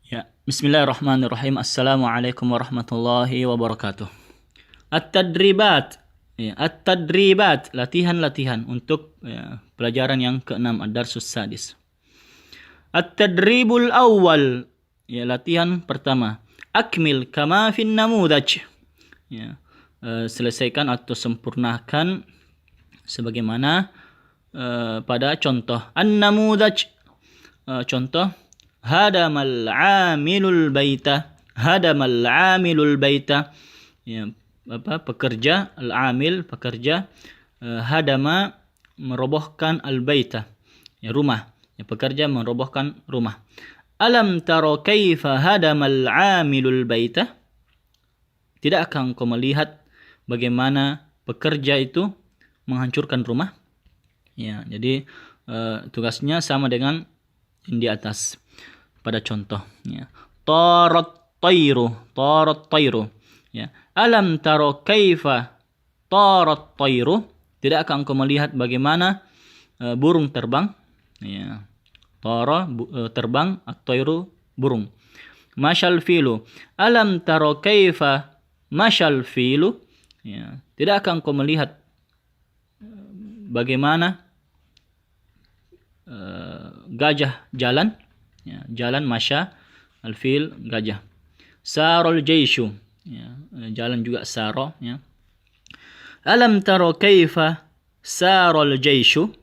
Ya, Bismillahirrahmanirrahim. Assalamualaikum warahmatullahi wabarakatuh. At-tadribat. Ya, at-tadribat, latihan-latihan untuk pelajaran yang ke-6, ad-darsus sadis. At-tadribul awal, ya, latihan pertama. Akmil kama fin namudaj. Ya, selesaikan atau sempurnakan sebagaimana pada contoh. An-namudaj, contoh. Hadamal amilul baita. Hadamal amilul baita. Ya, pekerja, al-amil, pekerja. Hadama, merobohkan al-baita. Ya, rumah. Ya, pekerja merobohkan rumah. Alam taro kaifa hadamal amilul baita? Tidakkah engkau melihat bagaimana pekerja itu menghancurkan rumah? Ya, jadi tugasnya sama dengan yang di atas pada contoh. Ya. Tarat tayru. Ya. Alam taro kaifa tarat tayru? Tidakkah engkau melihat bagaimana burung terbang? Ya. Tara terbang, at-tayru burung. Mashal filu. Alam taro kaifa mashal filu? Ya. Tidakkah engkau melihat bagaimana gajah jalan? Ya, jalan masya, al-fil, gajah. Sarol jaishu, ya, jalan juga saro. Ya. Alam taro kaifa sarol jaishu?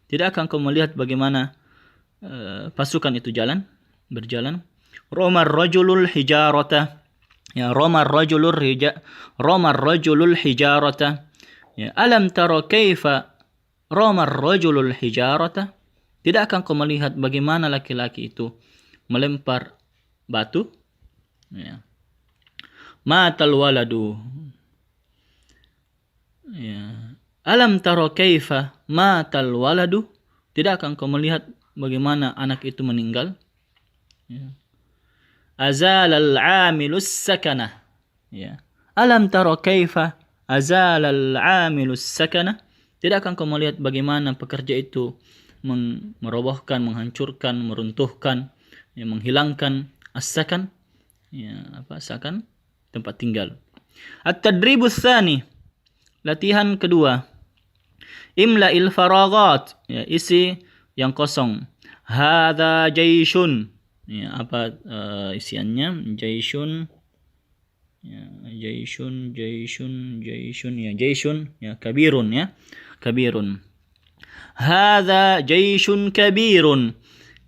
Tidakkah engkau melihat bagaimana pasukan itu berjalan? Romar rajulul hijarata. Ya, romar rajulul hijarata. Ya, alam taro kaifa romar rajulul hijarata? Tidakkah engkau melihat bagaimana laki-laki itu melempar batu? Ya. Matal waladu. Ya. Alam taro kaifa matal waladu? Tidakkah engkau melihat bagaimana anak itu meninggal? Ya. Azalal amilus sakanah. Ya. Alam taro kaifa azalal amilus sakanah? Tidakkah engkau melihat bagaimana pekerja itu merobohkan, menghancurkan, meruntuhkan, ya, menghilangkan as-sakan, ya, sakan, tempat tinggal. At-tadribus tsani, latihan kedua. Imla'il faraghat, ya, isi yang kosong. Hadza jaishun, ya, isiannya? Jaishun, ya, jaishun, ya, jaishun, ya, kabirun, ya, kabirun. Hadza jaishun kabirun.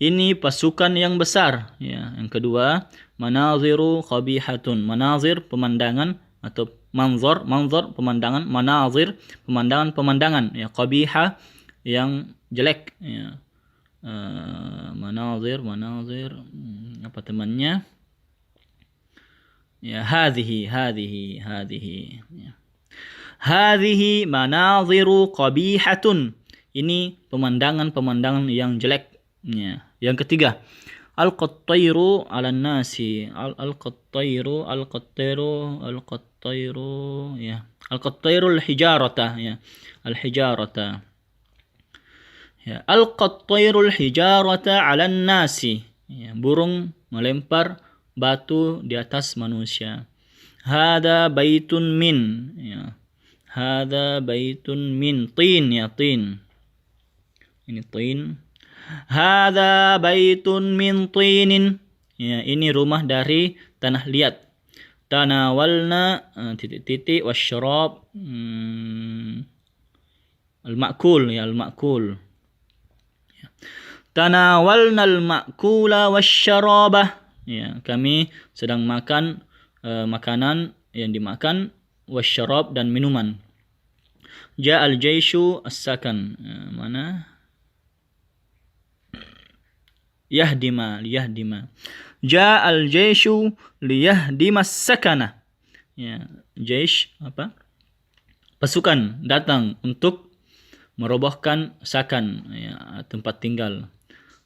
Ini pasukan yang besar. Ya, yang kedua, manaziru qabihatun. Manazir, pemandangan, atau manzor pemandangan, manazir pemandangan. Ya, qabiha, yang jelek. Ya. Manazir, apa temannya? Ya, hadhihi. Ya. Hadhihi manaziru qabihatun. Ini pemandangan yang jelek. Ya. Yang ketiga, al-qattairu 'alan nasi. Al-qattairu, ya. Al-qattairul hijarata, ya. Al-hijarata. Ya. Al-qattairul hijarata 'alan nasi. Ya. Burung melempar batu di atas manusia. Hada baitun min, ya. Hada baitun min tin, ya, tin. Ini tin. Hada baitun min tinin. Ya, ini rumah dari tanah liat. Tanawalna titik-titik wasyarab, al-ma'kul, ya, al-ma'kul. Ya. Tanawalna al-ma'kula wasyarabah. Ya, kami sedang makan makanan yang dimakan, wasyarab, dan minuman. Ja'al jaishu as-sakan. Mana? Yahdima. Ja'al jaishu liyahdima as-sakana. Ya, jaish apa? Pasukan datang untuk merobohkan sakan, ya, tempat tinggal.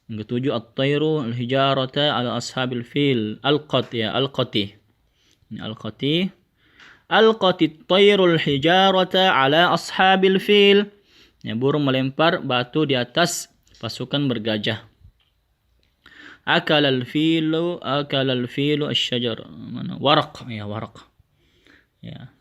Yang ketujuh, at-tayru al-hijarata ala ashabil fil. Al-qati, ya, al-qati. Al-qati. Alqati at-tayrul hijarata ala ashabil fil. Ya, burung melempar batu di atas pasukan bergajah. Akalal filu asy-syajar. Mana? Waraq, ya waraq. Ya.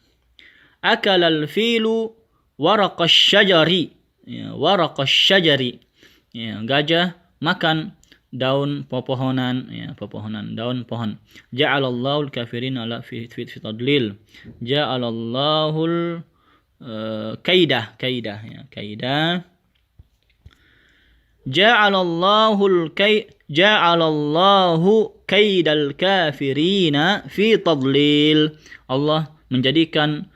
Akalal filu waraqash syajari. Ya, waraqash syajari. Ya, gajah makan daun pepohonan, ya, pepohonan, daun pohon. Ja'alallahu al-kafirin ala fi tadlil. Ja'alallahu kaidah, ya, kaidah. Ja'alallahu kaidal kafirina fi tadlil. Allah menjadikan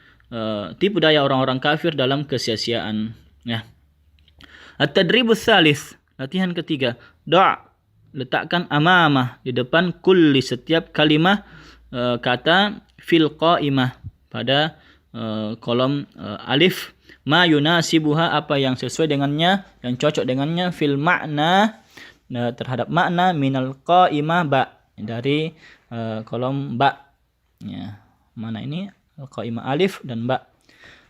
tipu daya orang-orang kafir dalam kesia-siaan, ya. At-tadribus tsalits, latihan ketiga. Letakkan amamah di depan kulli setiap kalimah kata fil qaimah pada kolom alif ma yunasibuha, apa yang sesuai dengannya, yang cocok dengannya, fil makna, terhadap makna, minal qaimah ba, dari kolom ba, ya. Mana ini qaimah alif dan ba.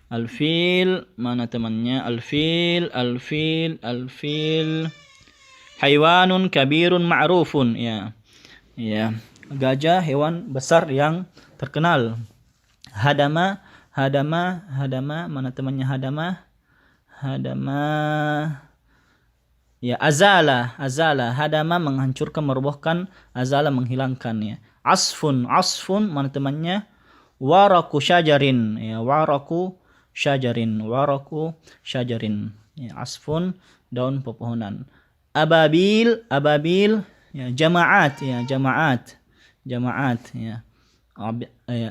Al-fil, mana temannya? Al-fil haywanun kabirun ma'rufun, ya. Ya, gajah hewan besar yang terkenal. Hadama, mana temannya hadama? Ya, azala, hadama menghancurkan, merobohkan, azala menghilangkan, ya. Asfun, mana temannya? Waraku syajarin, ya, waraku syajarin, ya, asfun, daun pepohonan. Ababil, ya, jamaat, ya.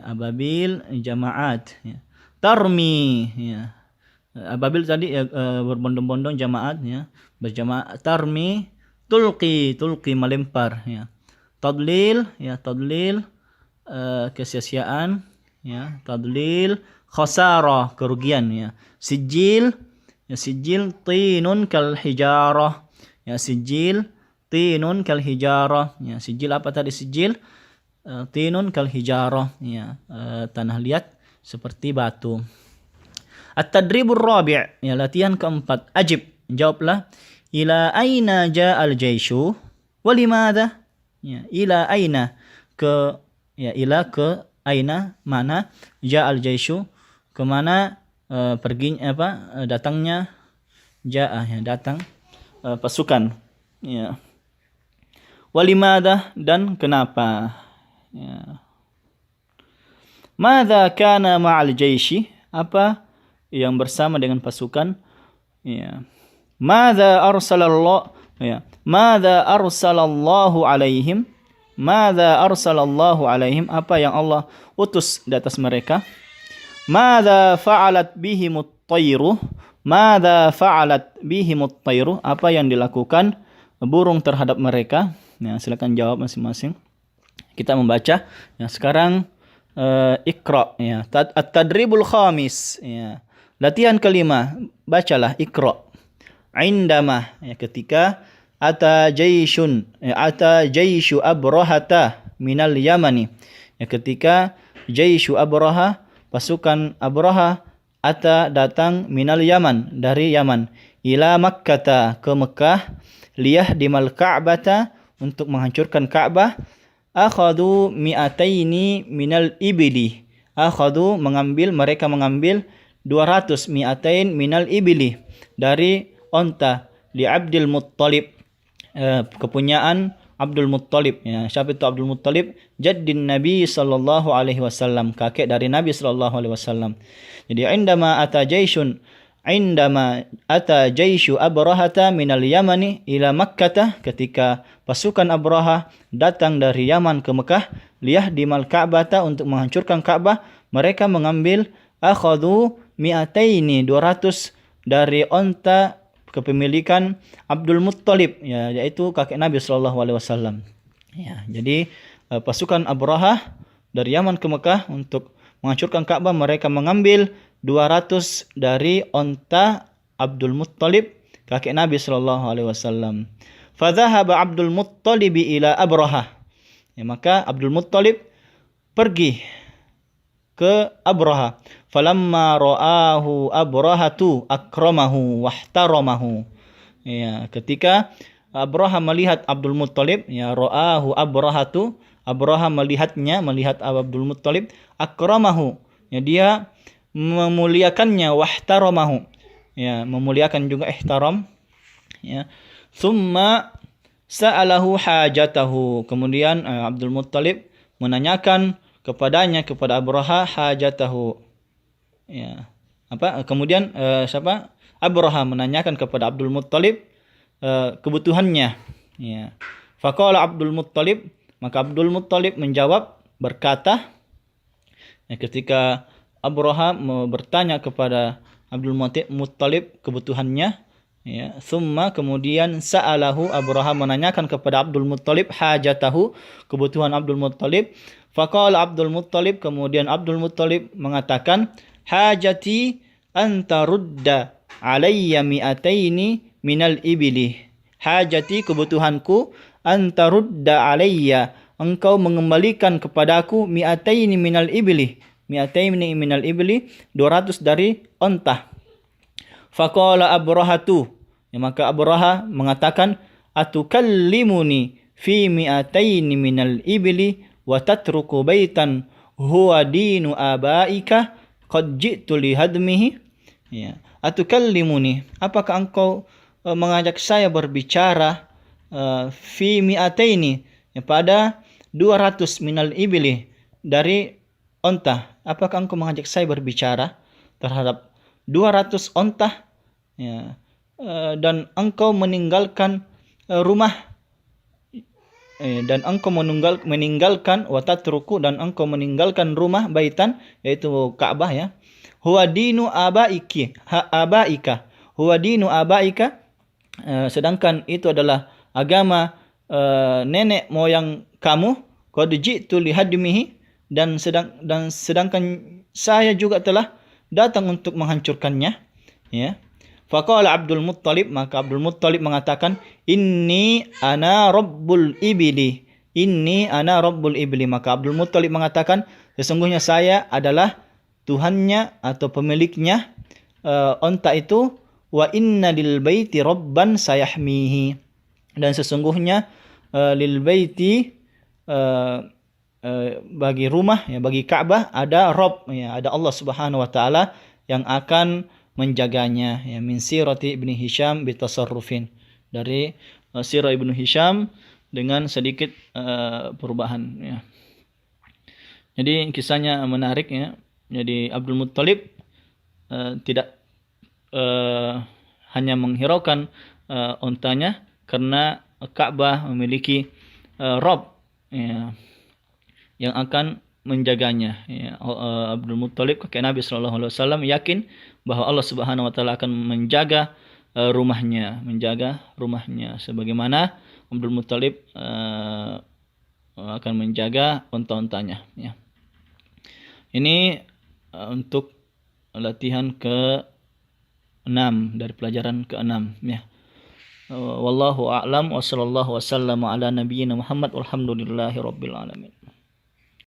Ababil, jamaat, ya. Tarmi, ya. Ababil tadi ya, berbondong-bondong, jamaat, ya, berjamaah. Tarmi, tulqi, melempar, ya. Tadlil, ya, kesia-siaan, ya. Tadlil, khasarah, kerugian, ya. Sijil, ya, tinun kal hijarah, ya. Tinun kal hijarah, ya. Sijil apa tadi? Sijil tinun kal hijarah, ya, tanah liat seperti batu. At-tadribur rabi', ya, latihan keempat. Ajib, jawablah. Ila aina ja'al jaishu wa limadha? Ya, ila aina, ke, ya, ila ke aina, mana, ja'al jaishu, ke mana perginya, datangnya, ja'a, ya, datang pasukan, ya. Walimadah, dan kenapa, ya. Madza kana ma'al jaishi, apa yang bersama dengan pasukan, ya. Madza arsalallah, ya. Madza arsalallahu alaihim, apa yang Allah utus di atas mereka. Madza fa'alat bihimut tayru, apa yang dilakukan burung terhadap mereka. Ya, silakan jawab masing-masing. Kita membaca. Ya, sekarang Iqra, ya. At-tadribul khamis, ya. Latihan kelima, bacalah Iqra. Indama, ya, ketika ata jaishu abrahata minal yamani, ya, ketika jaishu abraha, pasukan Abraha, datang minal yaman, dari Yaman, ila Makkata, ke Mekah, liyahdimal ka'bata, untuk menghancurkan Ka'bah. Akhadu mi'ataini minal ibili, mereka mengambil 200, mi'atain minal ibili, dari onta, li Abdul Muttalib, kepunyaan Abdul Muttalib, ya. Siapa itu Abdul Muttalib? Jaddin Nabi sallallahu alaihi wasallam, kakek dari Nabi sallallahu alaihi wasallam. Jadi indama ata jaishu abrahata minal yamani ila makkah, ketika pasukan Abraha datang dari Yaman ke Mekah, liyahdimal ka'bata, untuk menghancurkan Ka'bah, mereka mengambil akhadhu mi'ataini, 200, dari onta kepemilikan Abdul Muttalib, ya, yaitu kakek Nabi sallallahu alaihi wasallam. Ya, jadi pasukan Abraha dari Yaman ke Mekah untuk menghancurkan Ka'bah, mereka mengambil 200 dari onta Abdul Muttalib, kakek Nabi sallallahu alaihi wasallam. Fadhahaba Abdul Muttalib ila Abraha. Ya, maka Abdul Muttalib pergi ke Abraha. Falamma ra'ahu Abrahatu akramahu wahtaramahu. Ya, ketika Abraha melihat Abdul Muttalib, ya ra'ahu Abrahatu, Abraha melihatnya, melihat Abdul Muttalib, akramahu, ya dia memuliakannya, wahtaramahu, ya memuliakan juga ihtaram, ya. Tsumma sa'alahu hajatahu, kemudian Abdul Muttalib menanyakan kepadanya, kepada Abraha, hajatahu, ya kemudian Abraha menanyakan kepada Abdul Muttalib kebutuhannya, ya. Faqala Abdul Muttalib, maka Abdul Muttalib menjawab, berkata, ya, ketika Abraha bertanya kepada Abdul Muttalib kebutuhannya, ya, summa kemudian sa'alahu, Abraha menanyakan kepada Abdul Muttalib hajatahu, kebutuhan Abdul Muttalib. Faqala Abdul Muttalib, kemudian Abdul Muttalib mengatakan, hajati anta rudda alayya mi'ataini minal ibili. Hajati, kebutuhanku, anta rudda alayya, engkau mengembalikan kepadaku, mi'ataini minal ibili, mi'ataini minal ibili, 200 dari onta. Faqala Abrahatu, ya, maka Abraha mengatakan, atukallimuni fi mi'ataini minal ibili wa tatruku baitan huwa dinu abaika qad ji'tu li hadmihi. Ya, atukallimuni, apakah engkau mengajak saya berbicara fi mi'ataini, ya, pada 200 minal ibili, dari onta. Apakah engkau mengajak saya berbicara terhadap 200 onta, ya, dan engkau meninggalkan rumah, dan engkau meninggalkan watatruku, dan engkau meninggalkan rumah, baitan, yaitu Ka'bah, ya. Huwa dinu abaika, huwa dinu abaika, sedangkan itu adalah agama nenek moyang kamu, qad ji'tu li hadmihi, dan sedangkan saya juga telah datang untuk menghancurkannya, ya. Faqala Abdul Muttalib, maka Abdul Muttalib mengatakan, inni ana rabbul ibli, inni ana rabbul ibli, maka Abdul Muttalib mengatakan, sesungguhnya saya adalah Tuhannya atau pemiliknya onta itu, wa inna lil baiti rabban sayahmihi, dan sesungguhnya lil baiti bagi rumah, ya, bagi Ka'bah ada Rabb, ya, ada Allah Subhanahu wa taala yang akan menjaganya, ya. Min sirati Ibnu Hisham bitasarrufin, dari sirah Ibnu Hisham dengan sedikit perubahan, ya. Jadi kisahnya menarik, ya. Jadi Abdul Muttalib tidak hanya menghiraukan ontanya karena Ka'bah memiliki Rabb, ya, yang akan menjaganya, ya. Abdul Muttalib, kakek Nabi SAW, yakin bahwa Allah Subhanahu wa taala akan menjaga rumahnya, sebagaimana Abdul Muttalib akan menjaga unta-untanya, ya. Ini untuk latihan ke-6 dari pelajaran ke-6, ya. Wallahu a'lam wa sallallahu wasallam ala nabiyyina Muhammad walhamdulillahi rabbil alamin.